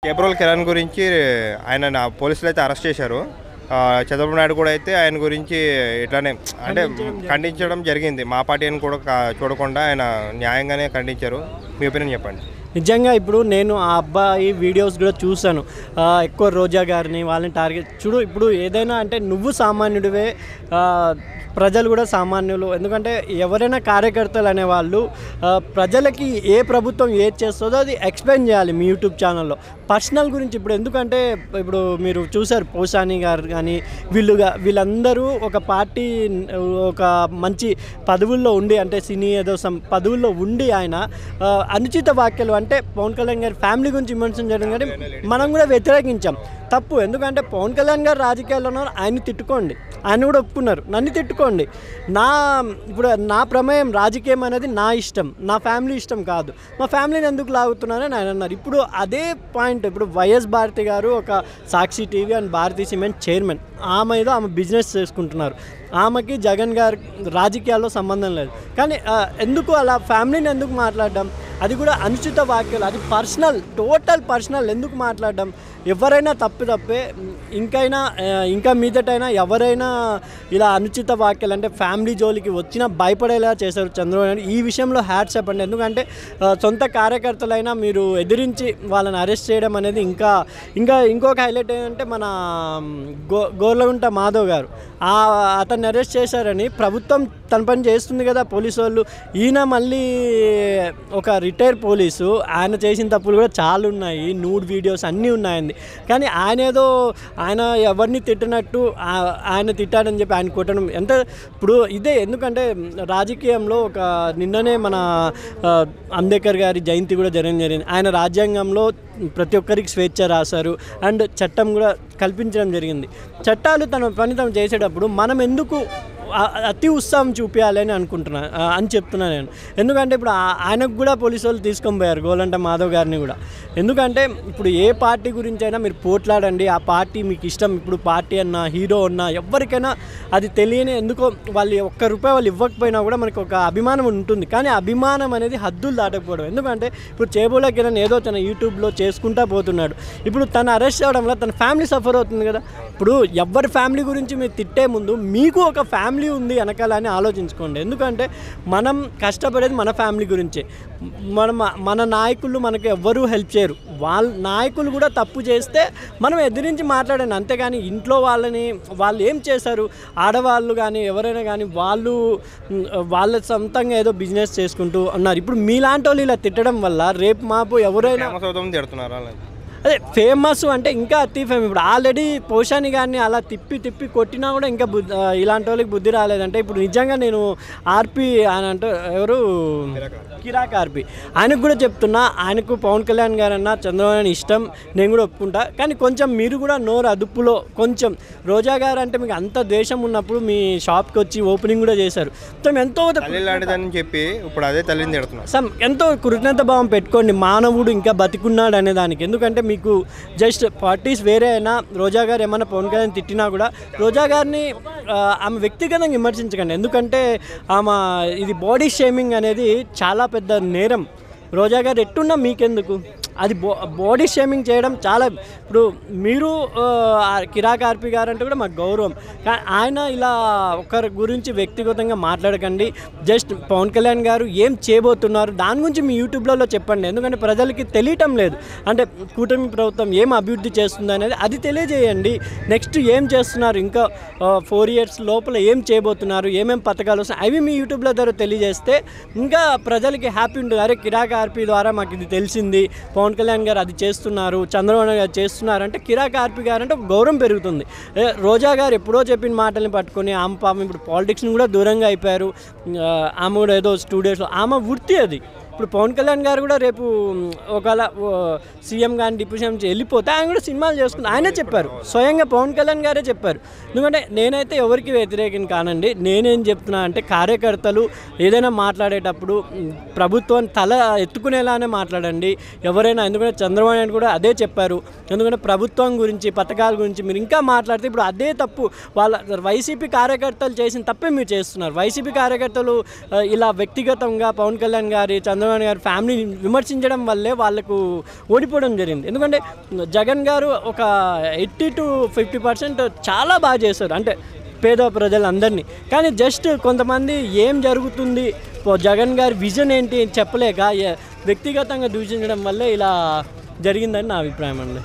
కేప్రోల్ కిరణ్ గురించి ఆయన పోలీసులు అయితే అరెస్ట్ చేశారు. చంద్రబాబు నాయుడు కూడా అయితే ఆయన గురించి ఇట్లానే అంటే ఖండించడం జరిగింది. మా పార్టీ అని కూడా చూడకుండా ఆయన న్యాయంగానే ఖండించారు. మీ ఒపీనియన్ చెప్పండి. నిజంగా ఇప్పుడు నేను ఆ అబ్బాయి వీడియోస్ కూడా చూశాను. ఎక్కువ రోజా గారిని వాళ్ళని టార్గెట్ చూడు. ఇప్పుడు ఏదైనా అంటే నువ్వు సామాన్యుడివే, ప్రజలు కూడా సామాన్యులు. ఎందుకంటే ఎవరైనా కార్యకర్తలు అనేవాళ్ళు ప్రజలకి ఏ ప్రభుత్వం ఏది చేస్తుందో అది ఎక్స్ప్లెయిన్ చేయాలి మీ యూట్యూబ్ ఛానల్లో. పర్సనల్ గురించి ఇప్పుడు ఎందుకంటే ఇప్పుడు మీరు చూసారు పోసాని గారు కానీ వీళ్ళందరూ ఒక పార్టీ ఒక మంచి పదవుల్లో ఉండి అంటే సినీ ఏదో పదవుల్లో ఉండి ఆయన అనుచిత వ్యాఖ్యలు అంటే పవన్ కళ్యాణ్ గారి ఫ్యామిలీ గురించి విమర్శనం చేయడం కానీ మనం కూడా వ్యతిరేకించాం. తప్పు. ఎందుకంటే పవన్ కళ్యాణ్ గారు రాజకీయాల్లో ఉన్నారు, ఆయన్ని తిట్టుకోండి, ఆయన కూడా ఒప్పుకున్నారు, నన్ను తిట్టుకోండి. ఇప్పుడు నా ప్రమేయం రాజకీయం అనేది నా ఇష్టం, నా ఫ్యామిలీ ఇష్టం కాదు. మా ఫ్యామిలీని ఎందుకు లాగుతున్నారని ఆయన అన్నారు. ఇప్పుడు అదే పాయింట్ ఇప్పుడు వైఎస్ భారతి గారు ఒక Sakshi TV and Bharathi cement chairman, ఆమె ఏదో ఆమె బిజినెస్ చేసుకుంటున్నారు. ఆమెకి జగన్ గారి రాజకీయాల్లో సంబంధం లేదు. కానీ ఎందుకు అలా ఫ్యామిలీని ఎందుకు మాట్లాడడం? అది కూడా అనుచిత వ్యాఖ్యలు, అది పర్సనల్, టోటల్ పర్సనల్. ఎందుకు మాట్లాడడం? ఎవరైనా తప్పే. ఇంకా మీదటైనా ఎవరైనా ఇలా అనుచిత వ్యాఖ్యలు అంటే ఫ్యామిలీ జోలికి వచ్చినా భయపడేలా చేశారు చంద్రబాబు నాయుడు. ఈ విషయంలో హ్యాట్స్ చెప్పండి. ఎందుకంటే సొంత కార్యకర్తలైనా మీరు ఎదిరించి వాళ్ళని అరెస్ట్ చేయడం అనేది ఇంకొక హైలైట్ ఏంటంటే మన గోర్లగుంట మాధవ్ గారు అతన్ని అరెస్ట్ చేశారని ప్రభుత్వం తన పని చేస్తుంది కదా పోలీసు వాళ్ళు. ఈయన మళ్ళీ ఒక రిటైర్ పోలీసు, ఆయన చేసిన తప్పులు కూడా చాలా ఉన్నాయి, నూడ్ వీడియోస్ అన్నీ ఉన్నాయండి. కానీ ఆయన ఎవరిని తిట్టినట్టు ఆయన తిట్టాడని చెప్పి ఆయన కొట్టడం ఎంత ఇప్పుడు ఇదే. ఎందుకంటే రాజకీయంలో నిన్ననే మన అంబేద్కర్ గారి జయంతి కూడా జరిగింది. ఆయన రాజ్యాంగంలో ప్రతి ఒక్కరికి స్వేచ్ఛ రాశారు అండ్ చట్టం కూడా కల్పించడం జరిగింది. చట్టాలు తన పని తాను చేసేటప్పుడు మనం ఎందుకు అతి ఉత్సాహం చూపించాలి అని చెప్తున్నాను నేను. ఎందుకంటే ఇప్పుడు ఆయనకు కూడా పోలీసు వాళ్ళు తీసుకొని పోయారు గోలంట మాధవ్ గారిని కూడా. ఎందుకంటే ఇప్పుడు ఏ పార్టీ గురించి అయినా మీరు పోట్లాడండి, ఆ పార్టీ మీకు ఇష్టం. ఇప్పుడు పార్టీ అన్నా హీరో అన్నా ఎవరికైనా అది తెలియని ఎందుకో వాళ్ళు ₹1 వాళ్ళు ఇవ్వకపోయినా కూడా మనకు ఒక అభిమానం ఉంటుంది. కానీ అభిమానం అనేది హద్దులు దాటకపోవడం. ఎందుకంటే ఇప్పుడు చేబోల కిరణ్ ఏదో తన యూట్యూబ్లో చేసుకుంటా పోతున్నాడు. ఇప్పుడు తను అరెస్ట్ అవ్వడం వల్ల తన ఫ్యామిలీ సఫర్ అవుతుంది కదా. ఇప్పుడు ఎవరి ఫ్యామిలీ గురించి మీరు తిట్టే ముందు మీకు ఒక ఫ్యామిలీ ఉంది వెనకాల అని ఆలోచించుకోండి. ఎందుకంటే మనం కష్టపడేది మన ఫ్యామిలీ గురించే. మన నాయకులు మనకు ఎవ్వరూ హెల్ప్ చేయరు. వాళ్ళ నాయకులు కూడా తప్పు చేస్తే మనం ఎదిరించి మాట్లాడండి. అంతేగాని ఇంట్లో వాళ్ళు ఏం చేశారు, ఆడవాళ్ళు కానీ ఎవరైనా కానీ వాళ్ళ సొంతంగా ఏదో బిజినెస్ చేసుకుంటూ ఉన్నారు. ఇప్పుడు మీలాంటి వాళ్ళు ఇలా తిట్టడం వల్ల రేపు మాపు ఎవరైనా అదే ఫేమస్ అంటే ఇంకా అతి ఫేమస్. ఇప్పుడు ఆల్రెడీ పోషాని గారిని అలా తిప్పి కొట్టినా కూడా ఇంకా ఇలాంటి వాళ్ళకి బుద్ధి రాలేదంటే ఇప్పుడు నిజంగా నేను ఆర్పి ఆయన అంటే ఎవరు కిరాక్ ఆర్పి ఆయనకు కూడా చెప్తున్నా, ఆయనకు పవన్ కళ్యాణ్ గారన్నా చంద్రబాబు నాయుడు ఇష్టం, నేను కూడా ఒప్పుకుంటా. కానీ కొంచెం మీరు కూడా నోరు అదుపులో కొంచెం. రోజా గారు అంటే మీకు అంత ద్వేషం ఉన్నప్పుడు మీ షాప్కి వచ్చి ఓపెనింగ్ కూడా చేశారు. ఎంతో చెప్పి ఇప్పుడు అదే తల్లిని తిడుతున్నారు. ఎంతో కృతజ్ఞత భావం పెట్టుకోండి, మానవుడు ఇంకా బతికున్నాడు అనే దానికి. ఎందుకంటే మీకు జస్ట్ పార్టీస్ వేరే అయినా రోజా గారు ఏమన్నా పవన్ కళ్యాణ్ తిట్టినా కూడా రోజా గారిని ఆమె వ్యక్తిగతంగా విమర్శించకండి. ఎందుకంటే ఇది బాడీ షేమింగ్ అనేది చాలా పెద్ద నేరం. రోజా గారు ఎట్టున్నా మీకెందుకు? అది బాడీ షేమింగ్ చేయడం చాలా. ఇప్పుడు మీరు కిరాక్ ఆర్పి గారు అంటే కూడా మాకు గౌరవం. కానీ ఆయన ఇలా ఒకరి గురించి వ్యక్తిగతంగా మాట్లాడకండి. జస్ట్ పవన్ కళ్యాణ్ గారు ఏం చేయబోతున్నారు దాని గురించి మీ యూట్యూబ్లలో చెప్పండి. ఎందుకంటే ప్రజలకి తెలియటం లేదు. అంటే కూటమి ప్రభుత్వం ఏం అభివృద్ధి చేస్తుంది అనేది అది తెలియజేయండి. నెక్స్ట్ ఏం చేస్తున్నారు, ఇంకా 4 years లోపల ఏం చేయబోతున్నారు, ఏమేం పథకాలు వస్తున్నాయి అవి మీ యూట్యూబ్లో ద్వారా తెలియజేస్తే ఇంకా ప్రజలకి హ్యాపీ ఉంటుంది. అరే కిరాక్ ఆర్పి ద్వారా మాకు ఇది తెలిసింది, పవన్ కళ్యాణ్ గారు అది చేస్తున్నారు, చంద్రబాబు నాయుడు గారు చేస్తున్నారు అంటే కిరాక్ ఆర్పి గారు అంటే ఒక గౌరవం పెరుగుతుంది. రోజా గారు ఎప్పుడో చెప్పిన మాటల్ని పట్టుకొని ఆమె పాపం ఇప్పుడు పాలిటిక్స్ని కూడా దూరంగా అయిపోయారు. ఆమె కూడా ఏదో స్టూడియోస్లో ఆమె వృత్తి అది. ఇప్పుడు పవన్ కళ్యాణ్ గారు కూడా రేపు ఒకవేళ సీఎం కానీ డిప్యూటీ సీఎం వెళ్ళిపోతే ఆయన కూడా సినిమాలు చేసుకుని ఆయనే చెప్పారు, స్వయంగా పవన్ కళ్యాణ్ గారే చెప్పారు. ఎందుకంటే నేనైతే ఎవరికి వ్యతిరేకం కానండి. నేనేం చెప్తున్నా అంటే కార్యకర్తలు ఏదైనా మాట్లాడేటప్పుడు ప్రభుత్వాన్ని తల ఎత్తుకునేలానే మాట్లాడండి ఎవరైనా. ఎందుకంటే చంద్రబాబు నాయుడు కూడా అదే చెప్పారు. ఎందుకంటే ప్రభుత్వం గురించి పథకాల గురించి మీరు ఇంకా మాట్లాడితే ఇప్పుడు అదే తప్పు. వైసీపీ కార్యకర్తలు చేసిన తప్పే మీరు చేస్తున్నారు. వైసీపీ కార్యకర్తలు ఇలా వ్యక్తిగతంగా పవన్ కళ్యాణ్ గారి చంద్రబాబు గారు ఫ్యామిలీ విమర్శించడం వల్లే వాళ్ళకు ఓడిపోవడం జరిగింది. ఎందుకంటే జగన్ గారు ఒక 80-50% చాలా బాగా చేస్తారు, అంటే పేద ప్రజలందరినీ. కానీ జస్ట్ కొంతమంది ఏం జరుగుతుంది, జగన్ గారి విజన్ ఏంటి చెప్పలేక వ్యక్తిగతంగా దూషించడం వల్లే ఇలా జరిగిందని నా అభిప్రాయం అండి.